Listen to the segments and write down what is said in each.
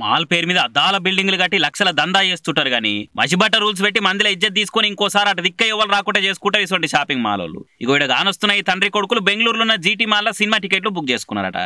Mall పేరు మీద అద్దాల బిల్డింగ్లు కట్టి లక్షల దందా చేస్తుంటారు గానీ మసిబట్ట రూల్స్ పెట్టి మందిలో ఇజ్జత్ తీసుకొని ఇంకోసారి అటు దిక్క ఎవరు రాకుండా చేసుకుంటారు ఇటువంటి షాపింగ్ మాల్ వాళ్ళు. ఇక ఇక్కడ కానొస్తున్న ఈ తండ్రి కొడుకులు బెంగళూరులో ఉన్న జీటీ మాల్ సినిమా టికెట్లు బుక్ చేసుకున్నారట.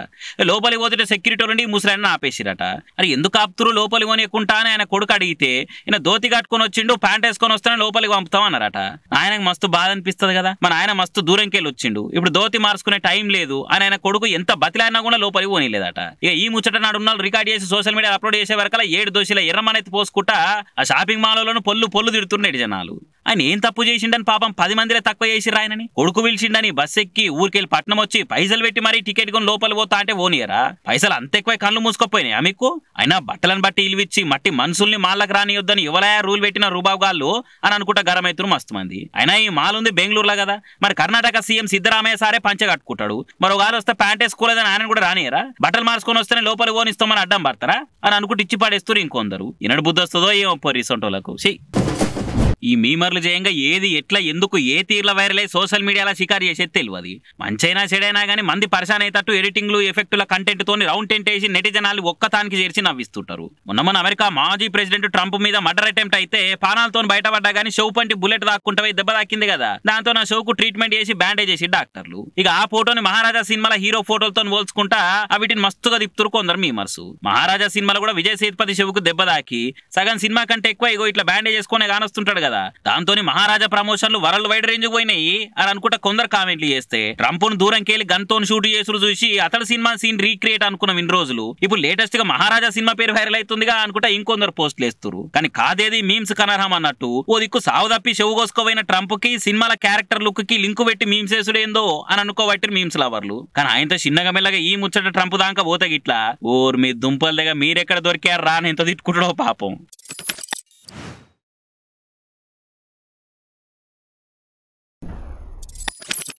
లోపలికి పోతుంటే సెక్యూరిటీ నుండి ముసలాయన ఆపేసిరట. అరే ఎందుకు ఆపుతురు లోపలి కొనియకుంటా అని ఆయన కొడుకు అడిగితే ఈయన ధోతి కట్టుకొని వచ్చిండు, ప్యాంట్ వేసుకొని వస్తేనే లోపలికి పంపుతాం అన్నారట. ఆయనకు మస్తు బాధ అనిపిస్తుంది కదా, మన ఆయన మస్తు దూరంకి వెళ్ళి వచ్చిండు, ఇప్పుడు ధోతి మార్చుకునే టైం లేదు అని ఆయన కొడుకు ఎంత బతిలాడినా కూడా లోపలికి పోనీలేదట. ఇక ఈ ముచ్చట నాడు ఉన్న రికార్డ్ చేసి సోషల్ మీడియా అప్లోడ్ చేసే వరకల్లా 7 దోషుల ఎర్రమనెత్తి పోసుకుంటా ఆ షాపింగ్ మాల్లను పొల్లు తిడుతున్నాడు జనాలు. ఆయన ఏం తప్పు చేసిండని పాపం 10 మందిలే తక్కువ చేసిర్రు ఆయనని. కొడుకు పిలిచిండని బస్ ఎక్కి ఊరికెళ్ళి పట్నం వచ్చి పైసలు పెట్టి మరీ టికెట్ కొని లోపల పోతా అంటే ఓనియరా? పైసలు అంత ఎక్కువ కళ్ళు మూసుకపోయినాయా మీకు? అయినా బట్టలను బట్టి ఇల్విచ్చి మట్టి మనుషుల్ని మాల్లకు రానియొద్దని ఎవరయా రూల్ పెట్టిన రూబాగాళ్ళు అని అనుకుంటా గరమైతురు మస్తు మంది. అయినా ఈ మాల్ ఉంది బెంగళూరులో కదా, మరి కర్ణాటక సీఎం సిద్ధరామయ్య సారే పంచ కట్టుకుంటాడు, మరో గాలు వస్తే ప్యాంట్ వేసుకోలేదని ఆయన కూడా రానియరా? బట్టలు మార్చుకొని వస్తేనే లోపలి పోనిస్తామని అడ్డం పడతారా అని అనుకుంటే ఇచ్చి పాడేస్తారు ఇంకొందరు. ఇనడు బుద్ధి వస్తుందో ఏమో పొరిసొంటోళ్ళకు. ఈ మీమర్లు చేయంగా ఏది ఎట్లా ఎందుకు ఏ తీర్ల వైరల్ అయి సోషల్ మీడియాలో షికారు చేసేది తెలియదు. మంచైనా చెడైనా కానీ మంది పరిశాన్ అయ్యేటట్టు ఎడిటింగ్లు ఎఫెక్టుల కంటెంట్ తోని రౌండ్ టెంట్ వేసి నెటిజనాలు ఒక్కతానికి చేర్చి నవ్విస్తుంటారు. మొన్న అమెరికా మాజీ ప్రెసిడెంట్ ట్రంప్ మీద మర్డర్ అటెంప్ట్ అయితే పానాలతో బయటపడ్డా కానీ షో పంటి బుల్లెట్ దాక్కుంటే దెబ్బ దాకింది కదా, దాంతో నా షోకు ట్రీట్మెంట్ చేసి బ్యాండేజ్ చేసి డాక్టర్లు. ఇక ఆ ఫోటోని మహారాజా సినిమాల హీరో ఫోటోలతో పోల్చుకుంటా వీటిని మస్తుగా తిప్పుతురు కొందరు మీమర్స్. మహారాజా సినిమాలో కూడా విజయ్ సేతుపతి షోకు దెబ్బ దాకి సగం సినిమా కంటే ఎక్కువ ఇగో ఇట్లా బ్యాండేజ్ చేసుకునే కానొస్తుంటాడు కదా, దాంతో మహారాజా ప్రమోషన్లు వరల్డ్ వైడ్ రేంజ్ పోయినాయి అని అనుకుంటా కొందరు కామెంట్లు చేస్తే ట్రంప్ ను దూరంకెళ్ళి గన్తో షూట్ చేసుడు చూసి అతడు సినిమా సీన్ రీక్రియేట్ అనుకున్నాం ఇన్ని రోజులు, ఇప్పుడు లేటెస్ట్ గా మహారాజా సినిమా పేరు వైరల్ అవుతుందిగా అనుకుంటా ఇంకొందరు పోస్టులు వేస్తారు. కానీ కాదేది మీమ్స్ కనర్హం అన్నట్టు ఓ దిక్కు సావు తప్పి చెవు కోసుకోపోయిన ట్రంప్ కి సినిమాల క్యారెక్టర్ లుక్ కి లింకు పెట్టి మీమ్స్ వేసుడేందో అని అనుకోబట్టి మీమ్స్ లవర్లు. కానీ ఆయనతో చిన్నగా మెల్లగా ఈ ముచ్చట ట్రంప్ దాకా పోతే గిట్లా ఓర్ మీ దుంపల దగ్గర మీరెక్కడ దొరికారు రా అని ఎంత తిట్టుకుంటాడో పాపం.